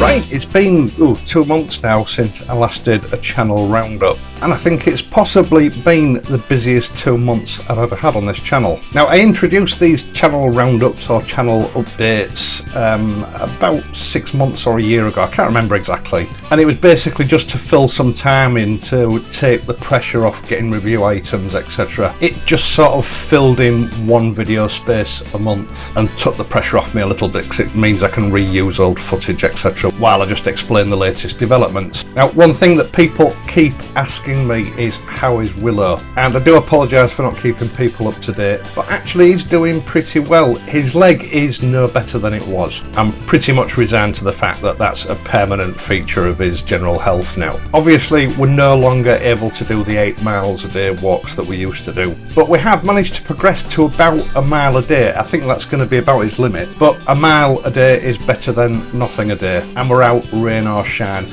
Right, it's been 2 months now since I last did a channel roundup, and I think it's possibly been the busiest 2 months I've ever had on this channel. Now, I introduced these channel roundups or channel updates about 6 months or a year ago, I can't remember exactly, and it was basically just to fill some time in to take the pressure off getting review items, etc. It just sort of filled in one video space a month and took the pressure off me a little bit, because it means I can reuse old footage, etc. while I just explain the latest developments. Now, one thing that people keep asking me is, how is Willow? And I do apologise for not keeping people up to date, but actually he's doing pretty well. His leg is no better than it was. I'm pretty much resigned to the fact that that's a permanent feature of his general health now. Obviously, we're no longer able to do the 8 miles a day walks that we used to do, but we have managed to progress to about a mile a day. I think that's going to be about his limit, but a mile a day is better than nothing a day, and we're out rain or shine.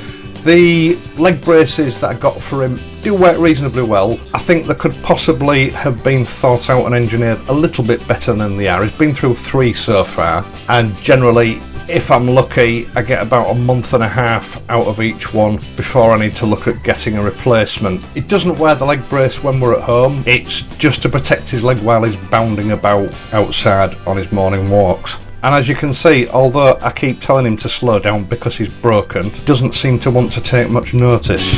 The leg braces that I got for him do work reasonably well. I think they could possibly have been thought out and engineered a little bit better than they are. He's been through 3 so far, and generally, if I'm lucky, I get about a month and a half out of each one before I need to look at getting a replacement. He doesn't wear the leg brace when we're at home. It's just to protect his leg while he's bounding about outside on his morning walks. And as you can see, although I keep telling him to slow down because he's broken, he doesn't seem to want to take much notice.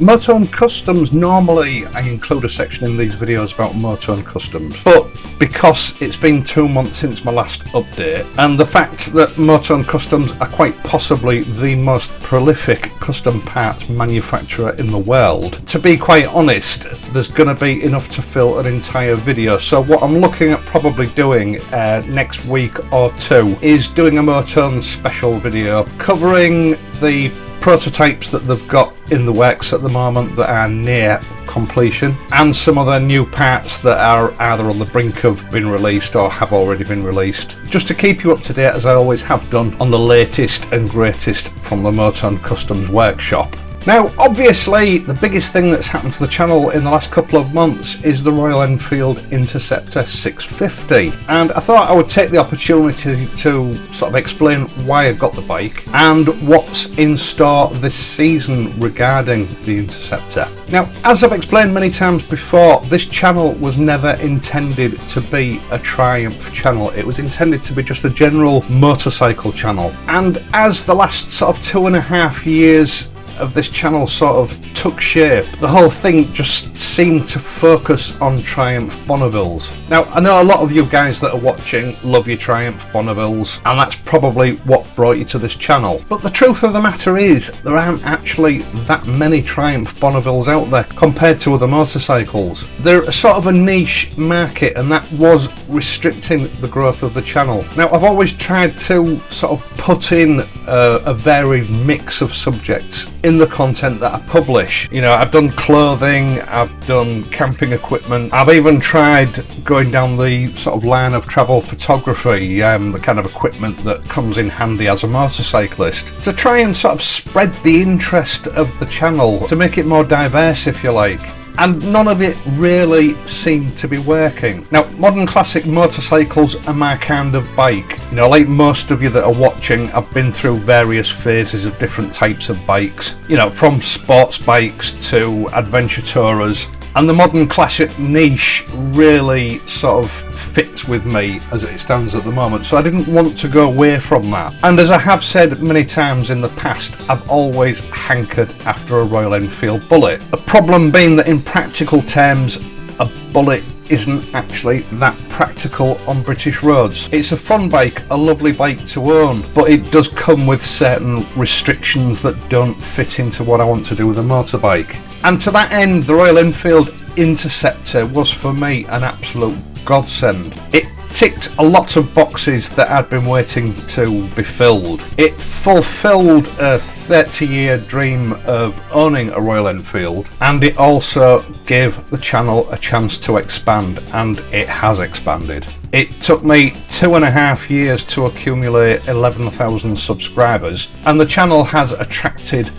Motorhome Customs, normally I include a section in these videos about Motorhome Customs, but because it's been 2 months since my last update, and the fact that Motorhome Customs are quite possibly the most prolific custom parts manufacturer in the world, to be quite honest, there's going to be enough to fill an entire video. So what I'm looking at probably doing next week or 2 is doing a Motorhome special video covering the prototypes that they've got in the works at the moment that are near completion, and some of their new parts that are either on the brink of being released or have already been released, just to keep you up to date, as I always have done, on the latest and greatest from the Motorhome Customs workshop. Now, obviously, the biggest thing that's happened to the channel in the last couple of months is the Royal Enfield Interceptor 650, and I thought I would take the opportunity to sort of explain why I got the bike and what's in store this season regarding the Interceptor. Now, as I've explained many times before, this channel was never intended to be a Triumph channel. It was intended to be just a general motorcycle channel, and as the last sort of 2.5 years of this channel sort of took shape, the whole thing just seemed to focus on Triumph Bonnevilles. Now, I know a lot of you guys that are watching love your Triumph Bonnevilles, and that's probably what brought you to this channel, but the truth of the matter is there aren't actually that many Triumph Bonnevilles out there compared to other motorcycles. They're a sort of a niche market, and that was restricting the growth of the channel. Now, I've always tried to sort of put in a varied mix of subjects in the content that I publish. You know, I've done clothing, I've done camping equipment, I've even tried going down the sort of line of travel photography, the kind of equipment that comes in handy as a motorcyclist, to try and sort of spread the interest of the channel, to make it more diverse, if you like. And none of it really seemed to be working. Now, modern classic motorcycles are my kind of bike. You know, like most of you that are watching, I've been through various phases of different types of bikes. You know, from sports bikes to adventure tourers. And the modern classic niche really sort of fits with me as it stands at the moment, so I didn't want to go away from that. And as I have said many times in the past, I've always hankered after a Royal Enfield Bullet. The problem being that in practical terms, a Bullet isn't actually that practical on British roads. It's a fun bike, a lovely bike to own, but it does come with certain restrictions that don't fit into what I want to do with a motorbike. And to that end, the Royal Enfield Interceptor was for me an absolute godsend. It ticked a lot of boxes that I'd been waiting to be filled. It fulfilled a 30-year dream of owning a Royal Enfield, and it also gave the channel a chance to expand, and it has expanded. It took me 2.5 years to accumulate 11,000 subscribers, and the channel has attracted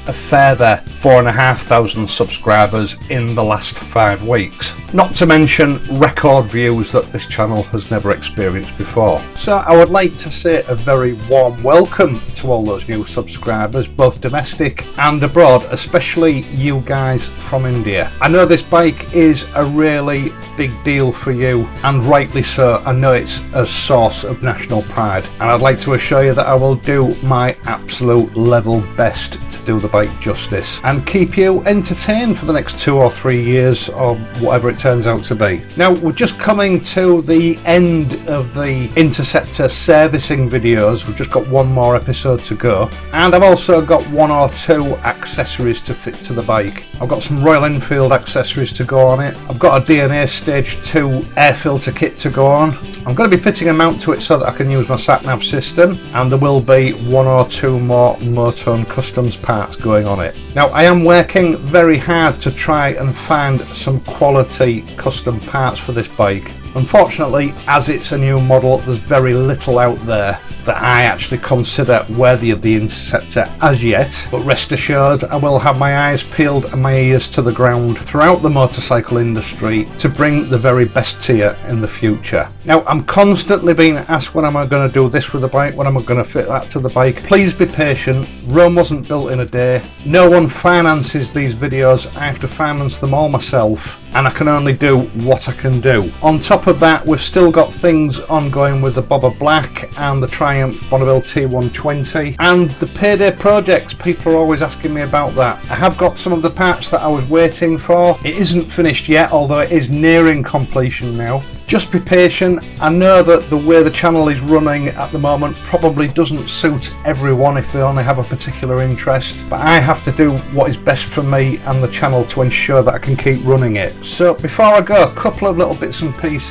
a further 4,500 subscribers in the last 5 weeks. Not to mention record views that this channel has never experienced before. So I would like to say a very warm welcome to all those new subscribers, both domestic and abroad, especially you guys from India. I know this bike is a really big deal for you, and rightly so. I know it's a source of national pride, and I'd like to assure you that I will do my absolute level best to do the bike justice and keep you entertained for the next 2 or 3 years, or whatever it turns out to be. Now, we're just coming to the end of the Interceptor servicing videos. We've just got one more episode to go, and I've also got 1 or 2 accessories to fit to the bike. I've got some Royal Enfield accessories to go on it. I've got a DNA Stage 2 air filter kit to go on. I'm going to be fitting a mount to it so that I can use my sat-nav system, and there will be 1 or 2 more Motorrad Customs parts going on it. Now, I am working very hard to try and find some quality custom parts for this bike. Unfortunately, as it's a new model, there's very little out there that I actually consider worthy of the Interceptor as yet, but rest assured I will have my eyes peeled and my ears to the ground throughout the motorcycle industry to bring the very best to you in the future. Now, I'm constantly being asked when am I going to do this with the bike, when am I going to fit that to the bike. Please be patient. Rome wasn't built in a day. No one finances these videos. I have to finance them all myself, and I can only do what I can do. On top of that, we've still got things ongoing with the Bobber Black and the Triumph Bonneville T120 and the Payday projects. People are always asking me about that. I have got some of the parts that I was waiting for. It isn't finished yet, although it is nearing completion now. Just be patient. I know that the way the channel is running at the moment probably doesn't suit everyone if they only have a particular interest, but I have to do what is best for me and the channel to ensure that I can keep running it. So before I go, a couple of little bits and pieces.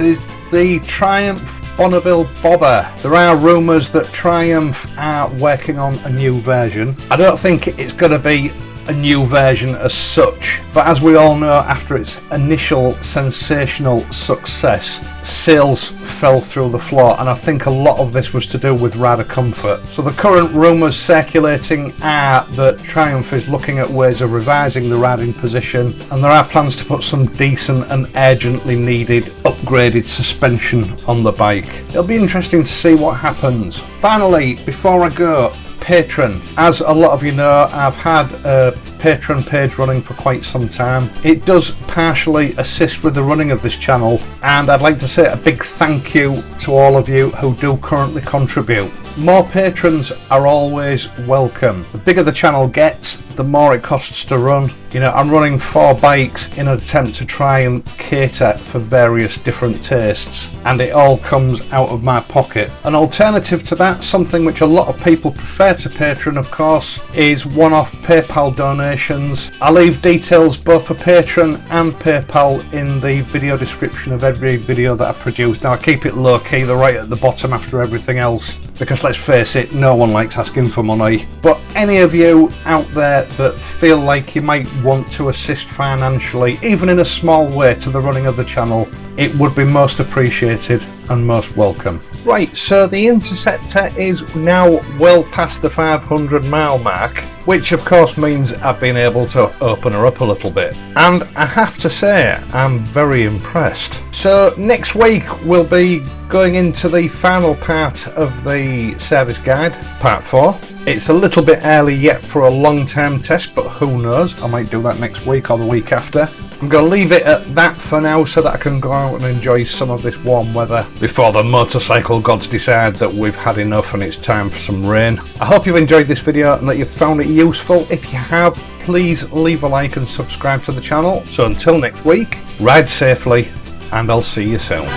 The Triumph Bonneville Bobber. There are rumours that Triumph are working on a new version. I don't think it's going to be a new version as such, but as we all know, after its initial sensational success, sales fell through the floor, and I think a lot of this was to do with rider comfort. So the current rumours circulating are that Triumph is looking at ways of revising the riding position, and there are plans to put some decent and urgently needed upgraded suspension on the bike. It'll be interesting to see what happens. Finally, before I go, Patreon. As a lot of you know, I've had a Patreon page running for quite some time. It does partially assist with the running of this channel, and I'd like to say a big thank you to all of you who do currently contribute. More patrons are always welcome. The bigger the channel gets, the more it costs to run. You know, I'm running 4 bikes in an attempt to try and cater for various different tastes, and it all comes out of my pocket. An alternative to that, something which a lot of people prefer to Patreon, of course, is one-off PayPal donations. I leave details both for Patreon and PayPal in the video description of every video that I produce. Now, I keep it low-key, they're right at the bottom after everything else, because let's face it, no one likes asking for money. But any of you out there that feel like you might want to assist financially, even in a small way, to the running of the channel, it would be most appreciated and most welcome. Right, so the Interceptor is now well past the 500 mile mark, which of course means I've been able to open her up a little bit, and I have to say I'm very impressed. So next week we'll be going into the final part of the service guide, part 4. It's a little bit early yet for a long-term test, but who knows, I might do that next week or the week after. I'm going to leave it at that for now so that I can go out and enjoy some of this warm weather before the motorcycle gods decide that we've had enough and it's time for some rain. I hope you've enjoyed this video and that you've found it useful. If you have, please leave a like and subscribe to the channel. So until next week, ride safely and I'll see you soon.